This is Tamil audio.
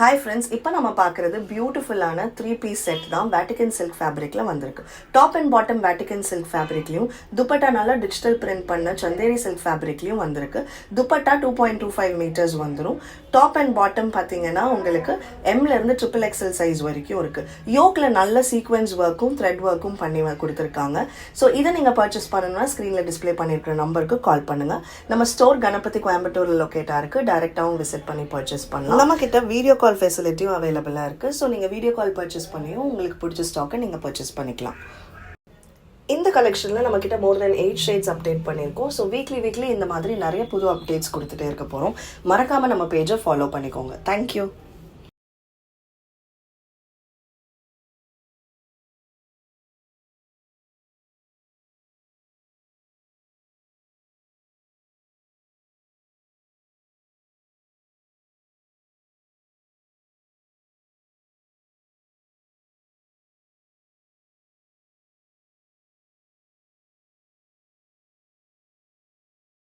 Hi friends, இப்போ நம்ம பார்க்குறது பியூட்டிஃபுல்லான 3-piece செட் தான் வேட்டிகன் சில்க் ஃபேப்ரிக்கில் வந்திருக்கு. Top and bottom Vatican silk ஃபேப்ரிக்லையும் துப்பட்டா நல்லா டிஜிட்டல் பிரிண்ட் பண்ண சந்தேரி சில்க் ஃபேப்ரிக்லையும் வந்திருக்கு. துப்பட்டா 2.25 மீட்டர்ஸ் வந்துடும். டாப் அண்ட் பாட்டம் பார்த்தீங்கன்னா உங்களுக்கு எம்லேருந்து XXL சைஸ் வரைக்கும் இருக்குது. யோக்கில் நல்ல சீக்வென்ஸ் ஒர்க்கும் த்ரெட் ஒர்க்கும் பண்ணி கொடுத்துருக்காங்க. ஸோ இதை நீங்கள் பர்ச்சேஸ் பண்ணணும்னா ஸ்க்ரீனில் டிஸ்பிளே பண்ணியிருக்கிற நம்பருக்கு கால் பண்ணுங்கள். நம்ம ஸ்டோர் கணபதி கோயம்புத்தூரில் லொக்கேட்டாக இருக்குது. டைரெக்டாகவும் விசிட் பண்ணி பர்ச்சேஸ் பண்ணலாம். நம்ம கிட்ட வீடியோ கால் ஃபெசிலிட்டியும் அவைலபிளாக இருக்குது. ஸோ நீங்கள் வீடியோ கால் பர்ச்சேஸ் பண்ணியும் உங்களுக்கு பிடிச்ச ஸ்டாக்கை நீங்கள் பர்ச்சேஸ் பண்ணிக்கலாம். இந்த கலெக்ஷனில் நம்மக்கிட்ட மோர் தென் 8 ஷேட்ஸ் அப்டேட் பண்ணியிருக்கோம். ஸோ வீக்லி இந்த மாதிரி நிறைய புது அப்டேட்ஸ் கொடுத்துட்டே இருக்க போகிறோம். மறக்காமல் நம்ம பேஜை ஃபாலோ பண்ணிக்கோங்க. தேங்க்யூ.